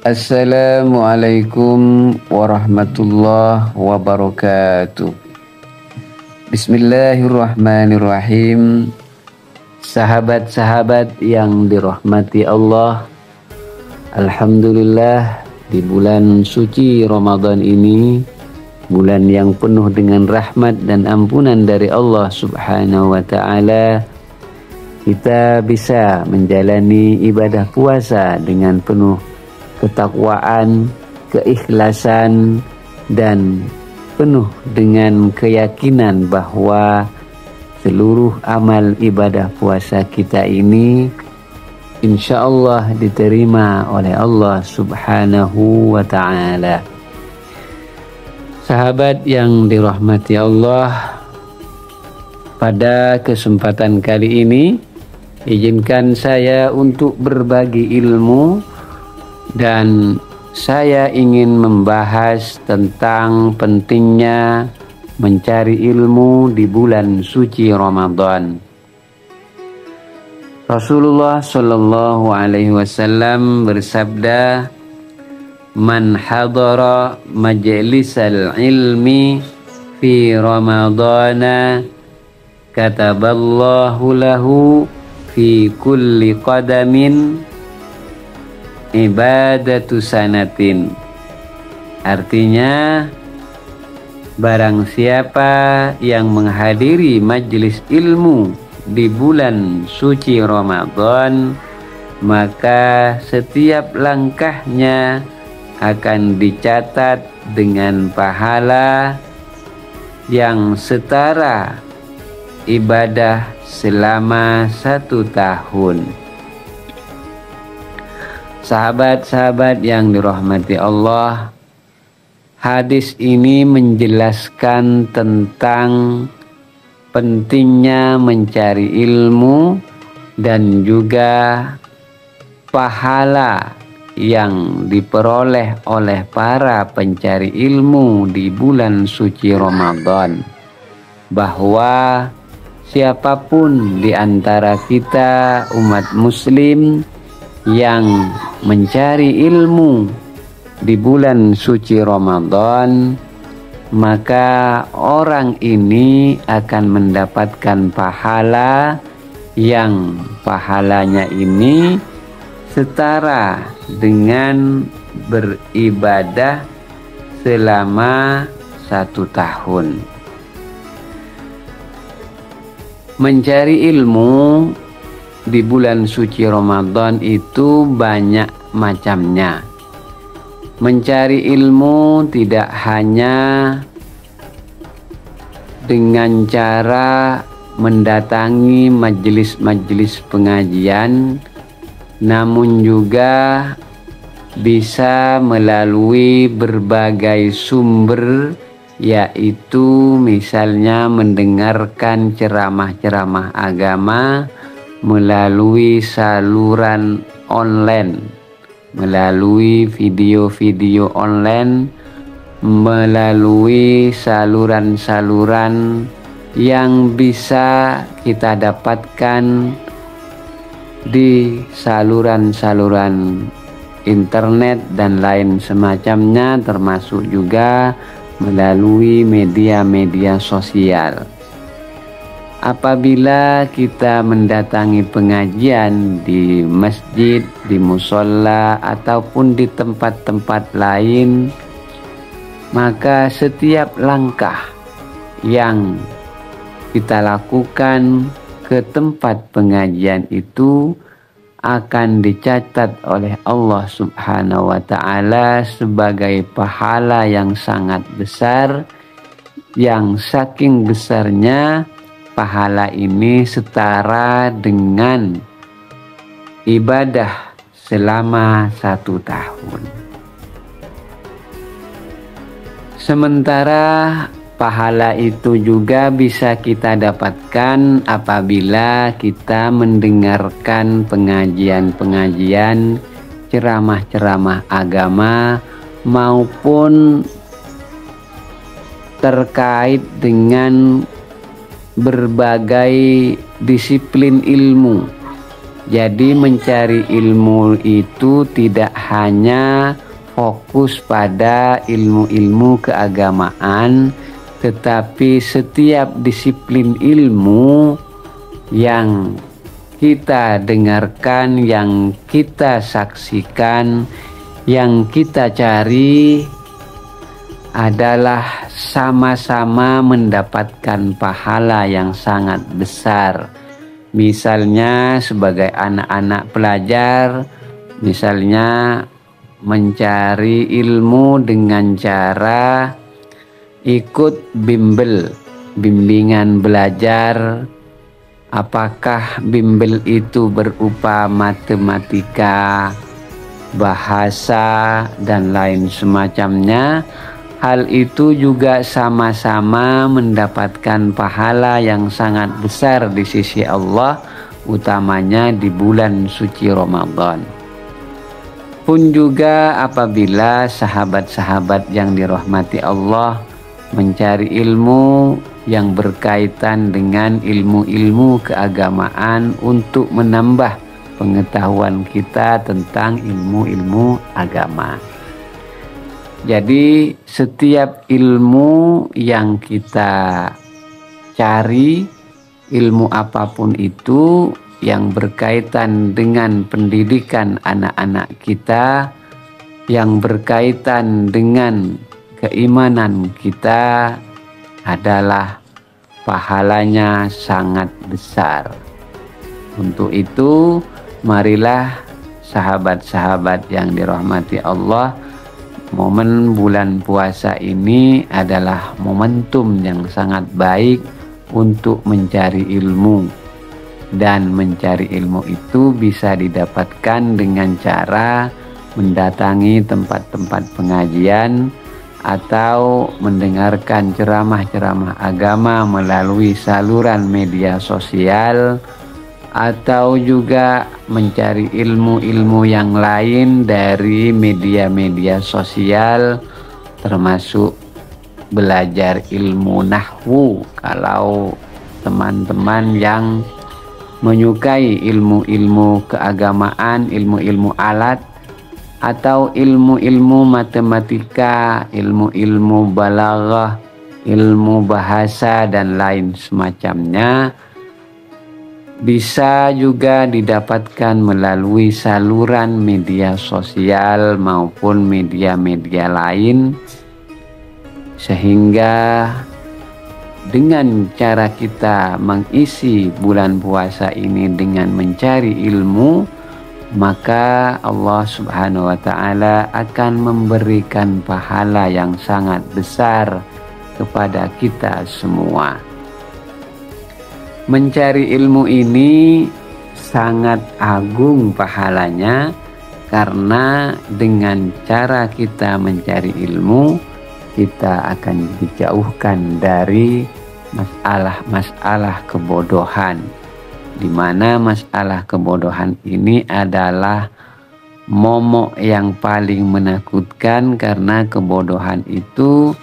Assalamualaikum warahmatullahi wabarakatuh. Bismillahirrahmanirrahim. Sahabat-sahabat yang dirahmati Allah, alhamdulillah di bulan suci Ramadan ini, bulan yang penuh dengan rahmat dan ampunan dari Allah Subhanahu wa ta'ala, kita bisa menjalani ibadah puasa dengan penuh ketakwaan, keikhlasan, dan penuh dengan keyakinan bahwa seluruh amal ibadah puasa kita ini insya Allah diterima oleh Allah Subhanahu wa ta'ala. Sahabat yang dirahmati Allah, pada kesempatan kali ini izinkan saya untuk berbagi ilmu, dan saya ingin membahas tentang pentingnya mencari ilmu di bulan suci Ramadan. Rasulullah Shallallahu Alaihi Wasallam bersabda, "Man hadara majlisal ilmi fi Ramadana, kataballahu lahu fi kulli qadamin ibadatu sanatin." Artinya, barang siapa yang menghadiri majelis ilmu di bulan suci Ramadan, maka setiap langkahnya akan dicatat dengan pahala yang setara ibadah selama 1 tahun. Sahabat-sahabat yang dirahmati Allah, hadis ini menjelaskan tentang pentingnya mencari ilmu dan juga pahala yang diperoleh oleh para pencari ilmu di bulan suci Ramadan, bahwa siapapun di antara kita umat muslim yang mencari ilmu di bulan suci Ramadan, maka orang ini akan mendapatkan pahala yang pahalanya ini setara dengan beribadah selama 1 tahun. Mencari ilmu di bulan suci Ramadan itu banyak macamnya. Mencari ilmu tidak hanya dengan cara mendatangi majelis-majelis pengajian, namun juga bisa melalui berbagai sumber, yaitu misalnya mendengarkan ceramah-ceramah agama melalui saluran online, melalui video-video online, melalui saluran-saluran yang bisa kita dapatkan di saluran-saluran internet dan lain semacamnya, termasuk juga melalui media-media sosial. Apabila kita mendatangi pengajian di masjid, di musola, ataupun di tempat-tempat lain, maka setiap langkah yang kita lakukan ke tempat pengajian itu akan dicatat oleh Allah Subhanahu wa ta'ala sebagai pahala yang sangat besar, yang saking besarnya pahala ini setara dengan ibadah selama 1 tahun. Sementara pahala itu juga bisa kita dapatkan apabila kita mendengarkan pengajian-pengajian, ceramah-ceramah agama maupun terkait dengan berbagai disiplin ilmu Jadi mencari ilmu itu tidak hanya fokus pada ilmu-ilmu keagamaan, tetapi setiap disiplin ilmu yang kita dengarkan, yang kita saksikan, yang kita cari adalah sama-sama mendapatkan pahala yang sangat besar. Misalnya sebagai anak-anak pelajar, misalnya mencari ilmu dengan cara ikut bimbel, bimbingan belajar. Apakah bimbel itu berupa matematika, bahasa, dan lain semacamnya? Hal itu juga sama-sama mendapatkan pahala yang sangat besar di sisi Allah, utamanya di bulan suci Ramadan. Pun juga apabila sahabat-sahabat yang dirahmati Allah mencari ilmu yang berkaitan dengan ilmu-ilmu keagamaan untuk menambah pengetahuan kita tentang ilmu-ilmu agama. Jadi setiap ilmu yang kita cari, ilmu apapun itu yang berkaitan dengan pendidikan anak-anak kita, yang berkaitan dengan keimanan kita, adalah pahalanya sangat besar. Untuk itu, marilah sahabat-sahabat yang dirahmati Allah, momen bulan puasa ini adalah momentum yang sangat baik untuk mencari ilmu. Dan mencari ilmu itu bisa didapatkan dengan cara mendatangi tempat-tempat pengajian atau mendengarkan ceramah-ceramah agama melalui saluran media sosial, atau juga mencari ilmu-ilmu yang lain dari media-media sosial, termasuk belajar ilmu nahwu kalau teman-teman yang menyukai ilmu-ilmu keagamaan, ilmu-ilmu alat, atau ilmu-ilmu matematika, ilmu-ilmu balaghah, ilmu bahasa, dan lain semacamnya. Bisa juga didapatkan melalui saluran media sosial maupun media-media lain, sehingga dengan cara kita mengisi bulan puasa ini dengan mencari ilmu, maka Allah Subhanahu wa Ta'ala akan memberikan pahala yang sangat besar kepada kita semua. Mencari ilmu ini sangat agung pahalanya, karena dengan cara kita mencari ilmu, kita akan dijauhkan dari masalah-masalah kebodohan, di mana masalah kebodohan ini adalah momok yang paling menakutkan, karena kebodohan itu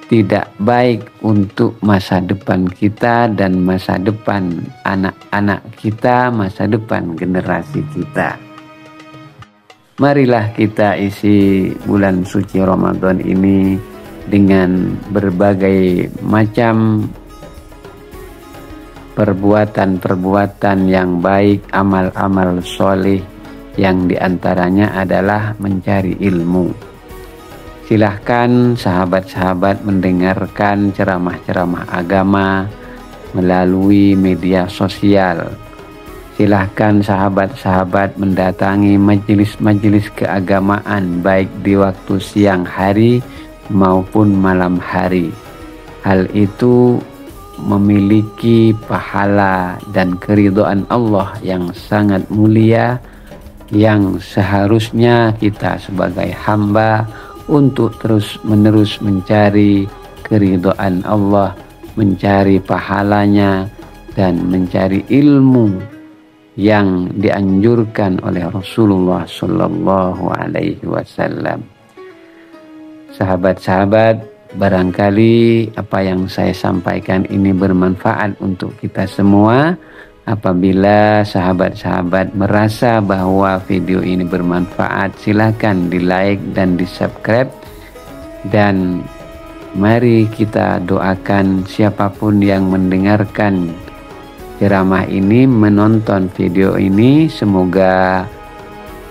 tidak baik untuk masa depan kita dan masa depan anak-anak kita, masa depan generasi kita. Marilah kita isi bulan suci Ramadan ini dengan berbagai macam perbuatan-perbuatan yang baik, amal-amal soleh, yang diantaranya adalah mencari ilmu. Silahkan sahabat-sahabat mendengarkan ceramah-ceramah agama melalui media sosial. Silahkan sahabat-sahabat mendatangi majelis-majelis keagamaan baik di waktu siang hari maupun malam hari. Hal itu memiliki pahala dan keridhaan Allah yang sangat mulia, yang seharusnya kita sebagai hamba untuk terus-menerus mencari keridhaan Allah, mencari pahalanya, dan mencari ilmu yang dianjurkan oleh Rasulullah Sallallahu Alaihi Wasallam. Sahabat-sahabat, barangkali apa yang saya sampaikan ini bermanfaat untuk kita semua. Apabila sahabat-sahabat merasa bahwa video ini bermanfaat, silakan di like dan di subscribe. Dan mari kita doakan siapapun yang mendengarkan ceramah ini, menonton video ini, semoga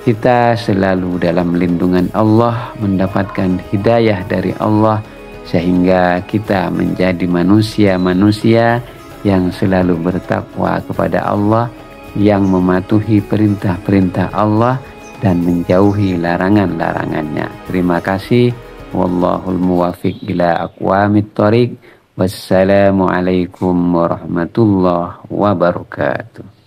kita selalu dalam lindungan Allah, mendapatkan hidayah dari Allah, sehingga kita menjadi manusia-manusia yang selalu bertakwa kepada Allah, yang mematuhi perintah-perintah Allah dan menjauhi larangan-larangannya. Terima kasih. Wallahul muwafiq ila aqwamit thoriq. Wassalamualaikum warahmatullahi wabarakatuh.